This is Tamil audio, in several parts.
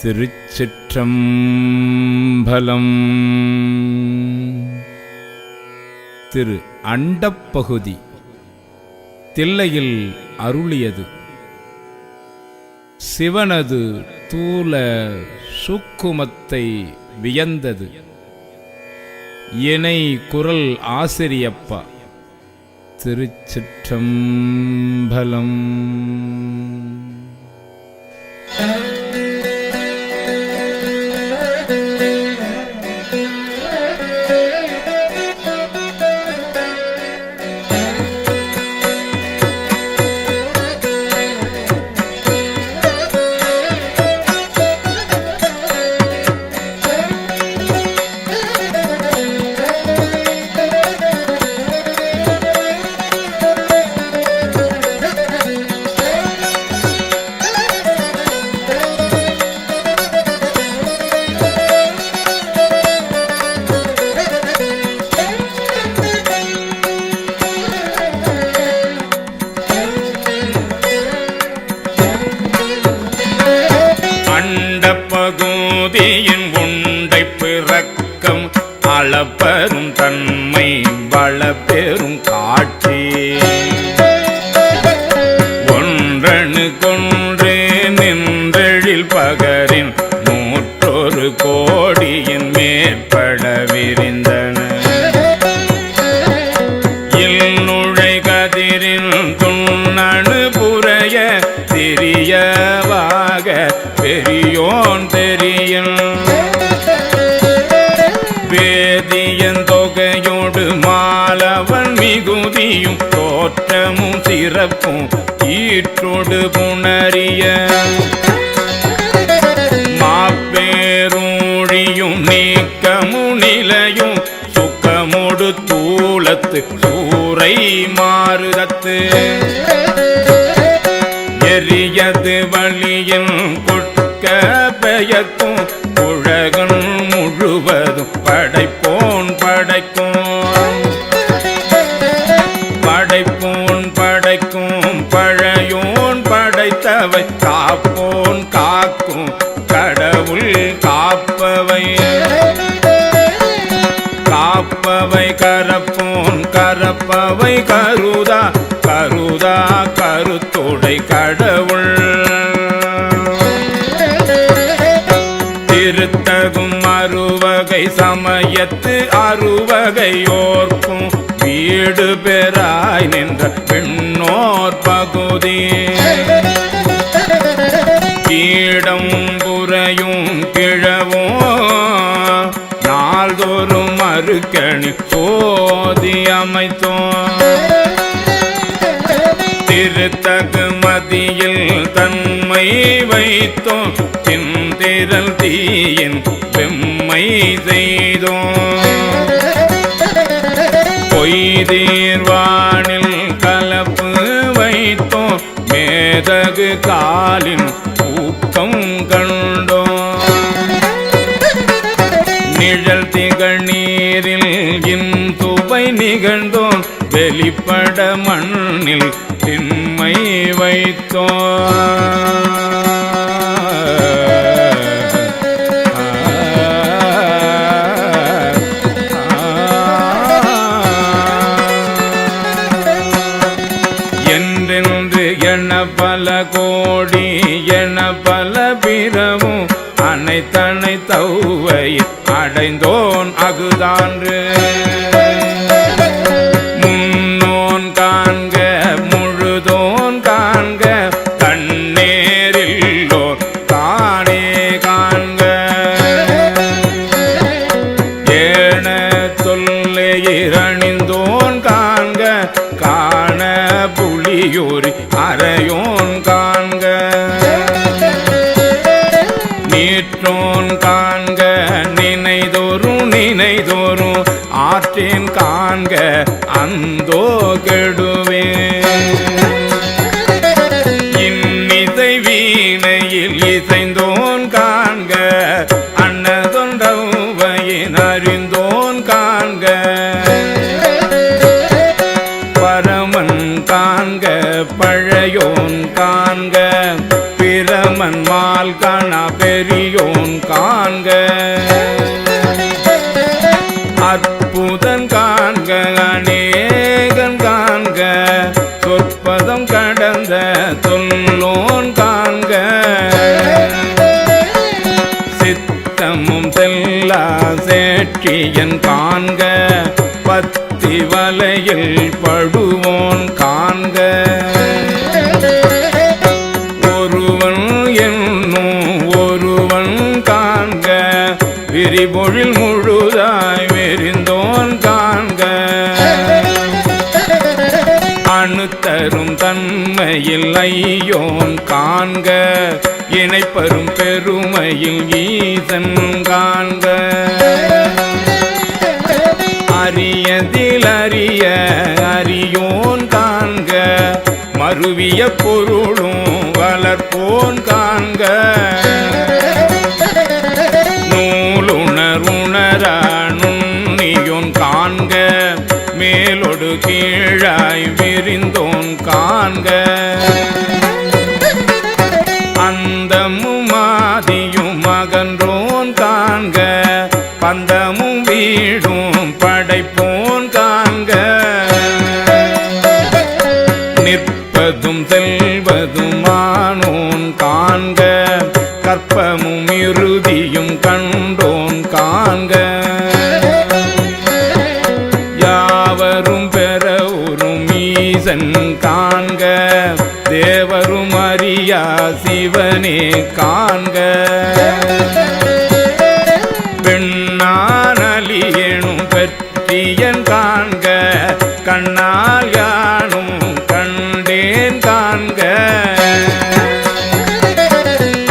திருச்சிற்றம்பலம். திரு அண்டப்பகுதி தில்லையில் அருளியது. சிவனது தூல சுக்குமத்தை வியந்தது. இணை குரல் ஆசிரியப்பா. திருச்சிற்றம்பலம். பகுதியின் உண்டை பிறக்கம் அளப்பெரும் தன்மை வளப்பெரும் காட்சி ஒன்றணு கொன்று நின்றெழில் பகரின் 101 கோடியின் மேற்பட விரிந்தன. இல்நுழை கதிரின் துண்ணணு புரைய திரியவாக பெரியோன் தெரியும் வேதியன் தொகையோடு மாலவன் மிகுதியும் தோற்றமும் சிறப்பும் ஈற்றோடு புணரிய மாப்பேரூழியும் நீக்கமும் நிலையும் சுக்கமோடு தூளத்து சூறை மாறுதத்து எரியது வழியின் கொட்க பெயக்கும் உலகம் முழுவதும் படைப்போன் படைக்கும் பழையோன் படைத்தவை காப்போன் காக்கும் கடவுள் காப்பவை கரப்பவை கருதா கருத்தோடை கடவுள் திருத்தகும் அறுவகை சமயத்து அறுவகையோர்க்கும் வீடு பெறாய் நின்ற பெண்ணோர் பகுதி கீடம் புரையும் கிழவோ நாள்தோறும் மறுக்கணி சோதி அமைத்தோம் திருத்தகு மதியில் தன்மை வைத்தோம் திந்திரல் தீயின் வெம்மை செய்தோம் பொய்தீர்வானில் கலப்பு வைத்தோம் மேதகு காலின் ஊக்கம் கண்டோம் நிழல் திகழ் நீரில் இன்துவை நிகழ்ந்தோம் வெளிப்பட மண்ணில் திண்மை வைத்தோம் என்றென்று என பல கோடி என பல பிறவும் அனைத்தனை தௌவை அடைந்தோன் அகுதான்று முன்னோன் காண்க முழுதோன் காண்க கண்ணேரில்லோர் தானே காண்க ஏன தொல்லையிரணிந்தோன் காண்க காண புலியூரி அறையோன் காண்க நீற்றோன் காண்க நினைதோறும் ஆற்றேன் காண்க அந்தோ கெடுவே இன்னிசை வீணையில் இசைந்தோன் காண்க அன்னதொண்டவையின் அறிந்தோன் காண்க பரமன் காண்க பழையோன் காண்க பிரமன் மால் காண பெரியோன் காண்க அற்புதன் காண்க அநேகன் காண்க சொற்பதம் கடந்த தொல்லோன் காண்க சித்தமும் செல்லா சேற்றியன் காண்க பத்தி வலையில் படுவோன் காண்க ஒருவன் என்னும் ஒருவன் காண்க விரிபொழில் முழுதாய் வெறிந்தோன் காண்க அணுத்தரும் தன்மையில் ஐயோன் காண்க இணைப்பரும் பெருமையில் ஈசன் காண்க அரியதில் அறிய அறியோன் காண்க மருவிய பொருளும் வளர்ப்போன் காண்க நூலுணருணரா நுண்ணியோன் காண்க மேலொடு கீழாய் விரிந்தோன் காண்க அந்தமும் ஆதியும் அகன்றோன் காண்க பந்தமும் வீடும் படைப்போன் காண்க நிற்பதும் செல்வதும் ஆனோன் காண்க கற்பமும் இறுதியும் கண்டோன் காண்க யாவரும் பெறவுறும் ஈசன் காண்க தேவரும் அறியா சிவனே காண்க பெண்ணானலியேனும் பெற்றியன் காண்க கண்ணால் யானும் கண்டேன் காண்க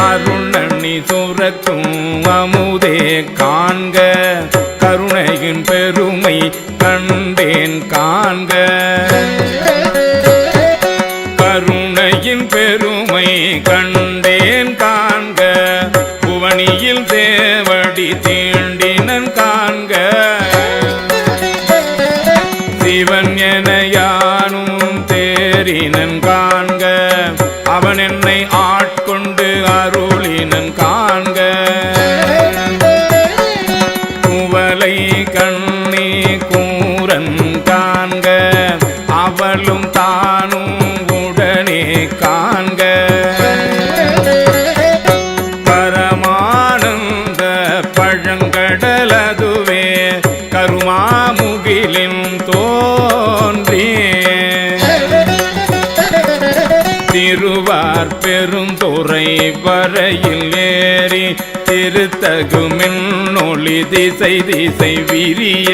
அருணனி சுரத்தும் அமுதே காண்க கருணையின் பெருமை கண்டேன் காண்க கருணையின் பெருமை கண்டேன் காண்க புவனியில் தேவடி தீண்டினன் காண்க சிவன் என யானும் தேரினன் காண்க அவன் என்னை ஆட்கொண்டு அருளினன் காண்க குவலை கண்ணி கூரன் காண்க அவளும் தானும் உடனே காண்க பரமானந்த பழங்கடலதுவே கருமாமுகிலின் தோன்றி திருவார் பெருந்துறை வரையில் ஏறி திருத்தகுமின் ஒளி திசை திசை விரிய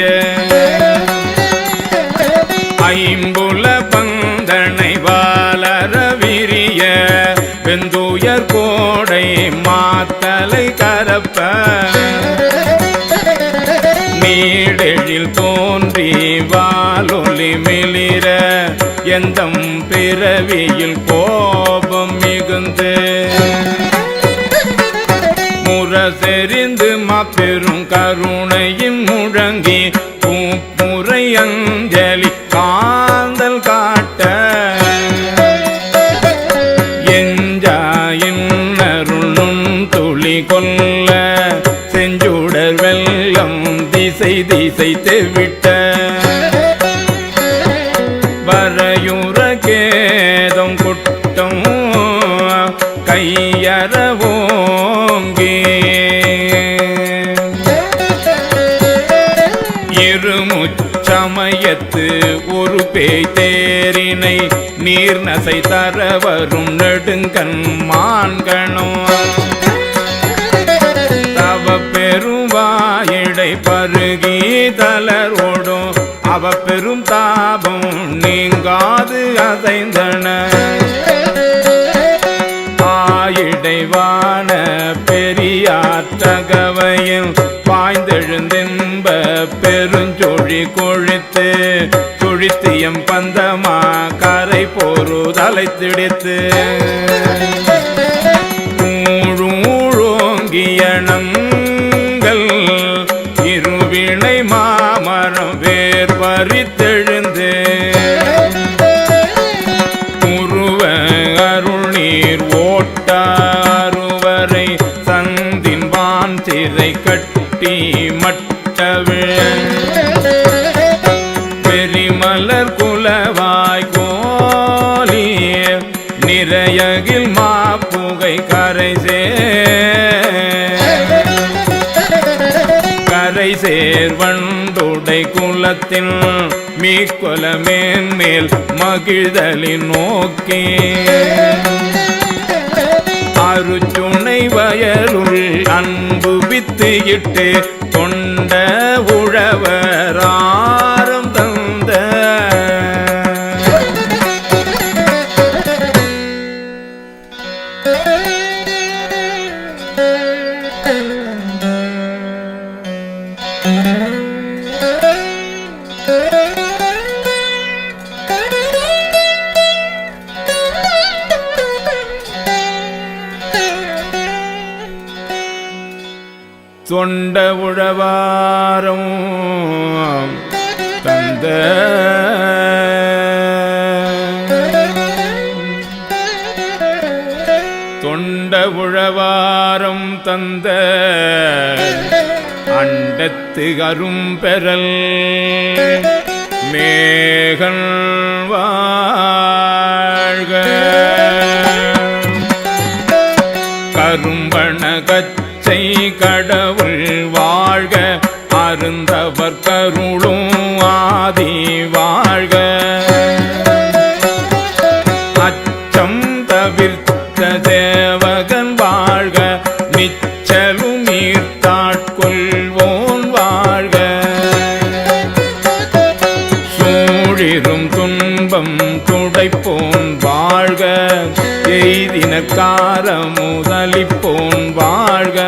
ஐம்புல பந்தனை வாளர விரிய வெந்துயர் கோடை மாத்தலை கரப்ப நீடெழில் தோன்றி வாலொலி மிளிர எந்தம் பிறவியில் கோபம் மிகுந்து முரசெறிந்து மாபெரும் கருணையின் முழங்கி பூப்புரை அஞ்சலி காந்தல் காட்ட எஞ்சாயின் அருளும் துளி கொல்ல செஞ்சுடர் வெள்ளம் திசை திசை தெவிட்ட வரையுற கேதம் குட்டம் கையறவோங்கி இருமுச்சமயத்து ஒரு பேய் தேரினை நீர் நசை தர வரும் நெடுங்கண் மான்கணோ தவ பெருவாயிடை பருகி தளரோடும் அவ பெரும் தாபம் நீங்காது அசைந்தன ஆயிடைவான பெரியாற்றகவையில் பாய்ந்தெழுந்தென்ப பெருஞ்சொழி கொழித்து சுழித்தியம் பந்தமா கரை போரு தலைத்திடித்து ஊழோங்கியணங்கள் இருவினை மாமரம் வேர் பறித்தெழுந்து உருவ அருள்நீர் ஓட்டாருவரை சங்க சிறை கட்டி மட்டவிழ் பெரிமலர் குலவாய் கோலி நிறையகில் மாப்புகை கரை சேர்வண்டுடை குலத்தின் மீக்கொல மேன்மேல் மகிழ்தலின் நோக்கி அருச்சுனை வயலுள் அன்பு வித்து இட்டு தொண்ட உழவராரம் தந்த தொண்ட உழவாரம் தந்த தொண்ட உழவாரம் தந்த அண்டத்து அரும்பெறல் மேகன் வாழ்க கரும்பண கச்சை கடவுள் வாழ்க அருந்தவர் கருளும் ஆதி வாழ்க அச்சம் தவிர்த்த தேவகன் வாழ்க நிச்சலும் நீர்த்தாட்கொள்வோன் வாழ்க சூழிரும் துன்பம் துடைப்போன் வாழ்க எய்தினக்கார முதலிப்போன் வாழ்க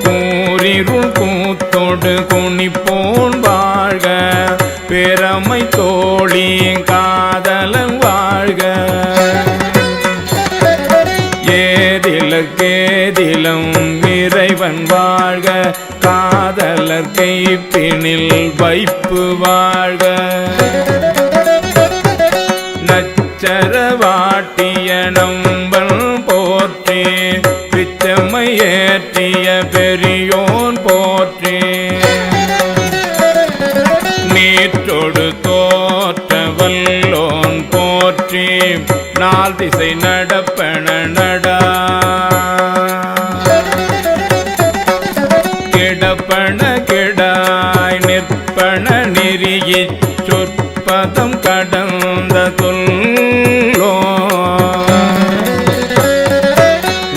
கூறிருள் கூத்தோடு குனிப்போன் வாழ்க பெருமை தோழி காதலன் வாழ்க ஏதிலக்கேதிலம் இறைவன் வாழ்க காதலர் கைப்பினில் வைப்பு வாழ்க நச்சரவாட்டிய நம்பன் போற்றி பிச்சமை ஏற்றிய பெரியோன் போற்றி நீற்றொடு தோற்ற வல்லோன் போற்றி நாள் திசை நடப்பன நடா கிடப்பன கிடாய் நிற்பன நெறியிற் சொற்பதம் கடந்த சொல்லோ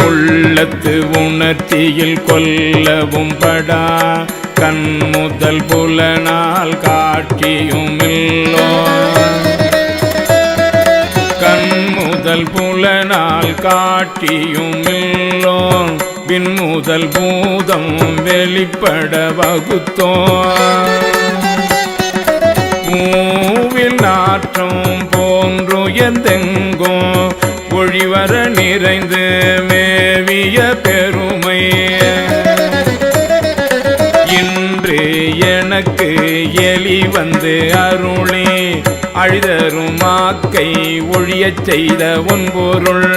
உள்ளத்து உணர்ச்சியில் கொல்லவும் படா கண் முதல் புலனால் காட்சியும் இல்லோ கண் முதல் புலனால் காட்சியும் இல்லோ பின் முதல் பூதம் வெளிப்பட வகுத்தோ பூவில் நாற்றம் போன்றுயர்ந்தெங்கோ ஒழிவர நிறைந்து மேவிய பெருமை இன்று எனக்கு எலி வந்து அருளி அழிதரும் மாக்கை ஒழியச் செய்த ஒன்பொருள்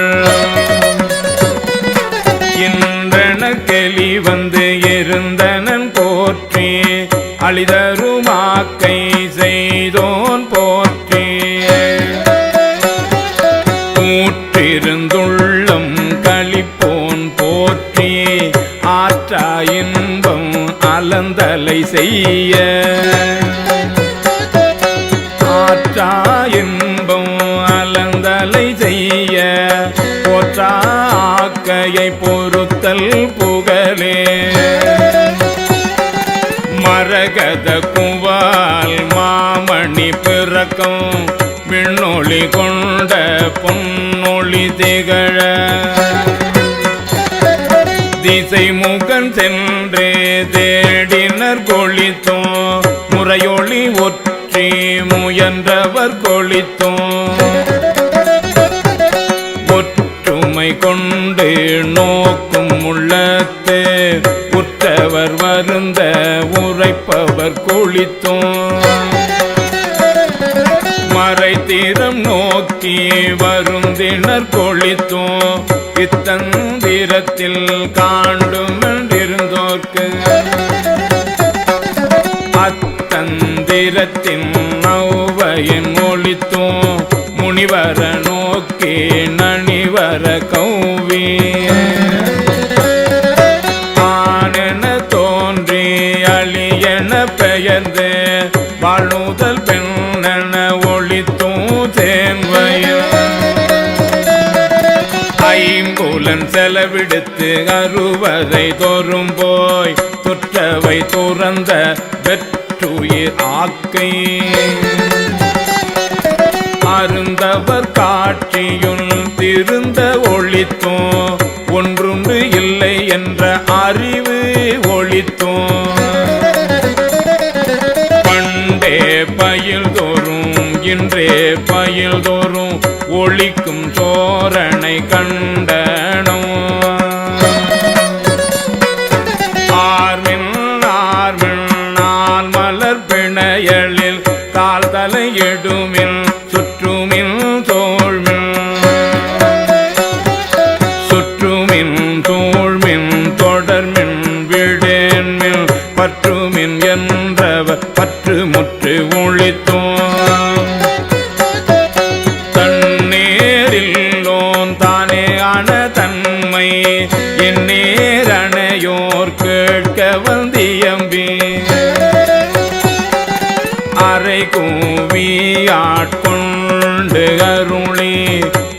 இன்றெனக்கெலி வந்து இருந்தனன் போற்றி அழிதருமாக்கை செய்தோன் போற்றி கூற்றிருந்துள்ளம் களிப்போன் போற்றி ஆற்றா இன்பம் அலந்தலை செய்ய ஆற்றா இன்பம் அலந்தலை செய்ய போற்றா ஆக்கையை பொறுத்தல் புகழே மரகத குவால் மாமணி பிறக்கம் விண்ணொளி கொண்ட பொன்னொளி திகழ திசை முகன் சென்றே தேடினர் கொளித்தோ முறையொளி ஒற்றி முயன்றவர் கொளித்தோ ஒற்றுமை கொண்டு நோக்கும் உள்ளத்து உற்றவர் வருந்த உரைப்பவர் கொளித்தோ மறைத்திறம் நோக்கி வருந்தினர் கொளித்தோ இத்தந்தி அத்தந்திரத்தில் காண்டுமென்றிருந்தோர்க்கு அத்தந்திரத்தின் நௌவையின் ஒளித்தோ முனிவர நோக்கி நனிவர கௌவி ஆனென தோன்றி அழியென பெயர்ந்து வாழ்நூதல் பெண்ணென ஒளித்தும் தேன்வயம் ஐம்புலன் செலவிடுத்து அறுவரை தோறும் போய் துற்றவை துறந்த வெற்றுயிர் ஆக்கை அருந்தவர் காட்சியுள் திருந்த ஒளித்தோ ஒன்றுண்டு இல்லை என்ற அறிவு ஒளித்தோ பண்டே பயில் தோறும் இன்றே பயில் தோறும் ஒளிக்கும் சோரனை கண்டனோ ஆர்மின் ஆர்மின் நாள் மலர் பிணையலில் தாழ் தலையிடுமின் சுற்றுமின் தோள்மின் சுற்றுமின் தோள்மின் தொடர்மின் விடேன்மின் பற்றுமின் என்றவர் பற்று முற்று ஒளித்தோ தன்னேரில்லோன் தானே ஆன தன்மை என் நேரணையோர் கேட்க வந்தியம்பி அரை கூவி ஆட்கொண்டு அருளி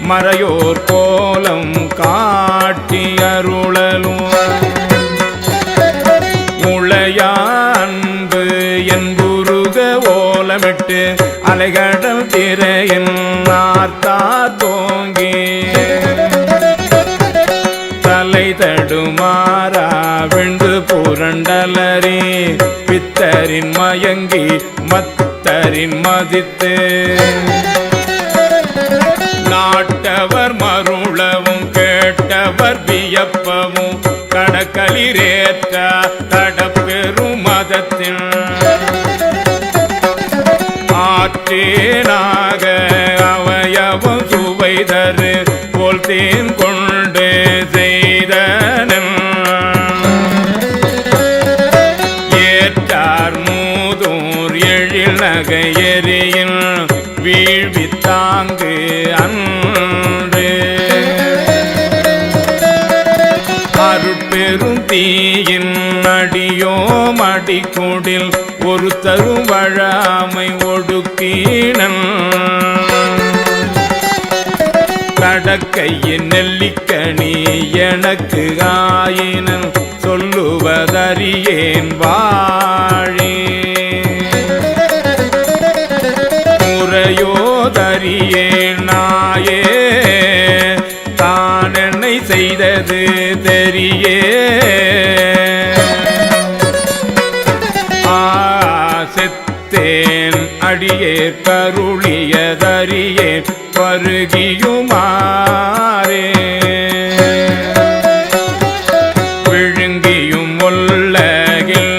மறையோர் கோலம் காட்டி அருளலும் உளையா அன்பு என்புருக ஓலமிட்டு அலைகடல் திரையின் நார்த்தா தோங்கி தலை தடுமாறா விண்டு புரண்டலரி பித்தரின் மயங்கி மத்தரின் மதித்து நாட்டவர் மருளவும் கேட்டவர் வியப்பவும் கடற்களிரேற்ற தடப்பெரும் மதத்தில் ஆற்றேனாக அவயவம் சுவைதரு போல் தேன் கொண்டு செய்தனன் ஏற்றார் மூதூர் எழில் நகையெறியின் வீழ்வித்தாங்கு அன்று அருட்பெரும் தீயின் அடியோ மடிக்கூடில் ஒரு தரும் வழாமை ஒடுக்கீனன் கடக்கையின் நெல்லிக்கனி எனக்கு ஆயினன் சொல்லுவதறியேன் வாழே முறையோதறியேன் நாயே தான் என்னை செய்தது தெரியே செத்தேன் அடியே கருளியதறியே பருகியுமாறே விழுங்கியும் ஒல்லகில்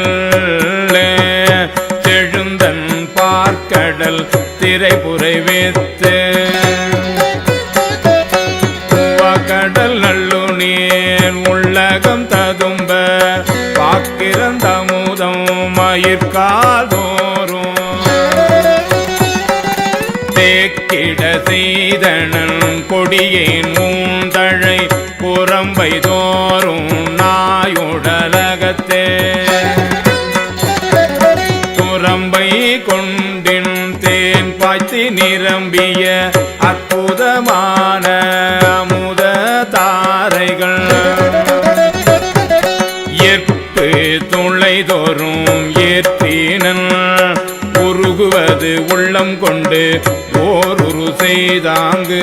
செழுந்தன் பார்க்கடல் திரைபுரை வைத்து கடல் நல்லு நீர் உள்ளகம் ததும்ப பாக்கிறந்தமுதம் மயிர்காதோறும் தேக்கிட செய்தனன் கொடியேன் மூந்தழை புறம்பை தோறும் நாயுடலகத்தே புறம்பை கொண்டின் தேன் பாய்ச்சி நிரம்பிய அற்புதமான அமுத தாரைகள் ஏற்பு துளை தோறும் ஏற்றினன் உருகுவது உள்ளம் கொண்டு ஓருரு செய்தாங்கு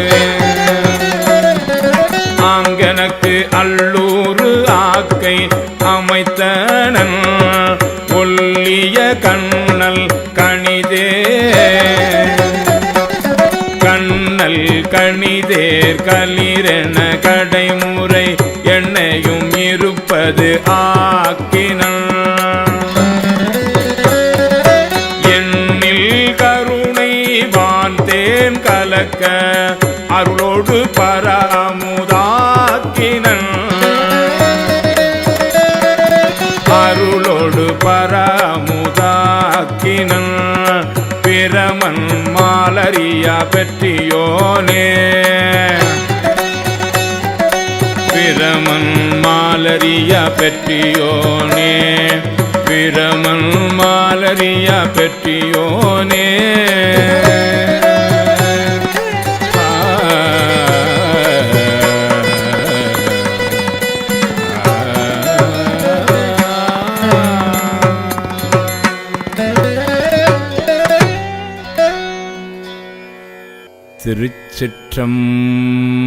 ஆங்கனக்கு அல்லூறு ஆக்கை அமைத்தனன் ஒல்லிய கண்ணல் கணிதே கண்ணல் கணிதேர் கலிரென கடைமுறை எண்ணையும் இருப்பது ஆக்கினன் எண்ணில் கருணை வான் தேன் கலக்க அருளோடு பராமுதாக்கினன் பரமுதாக்கினன் பிரமன் மாலரியா பெற்றியோனே பிரமன் மாலரியா பெற்றியோனே பிரமன் மாலரியா பெற்றியோனே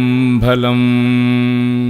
திருச்சிற்றம்பலம்.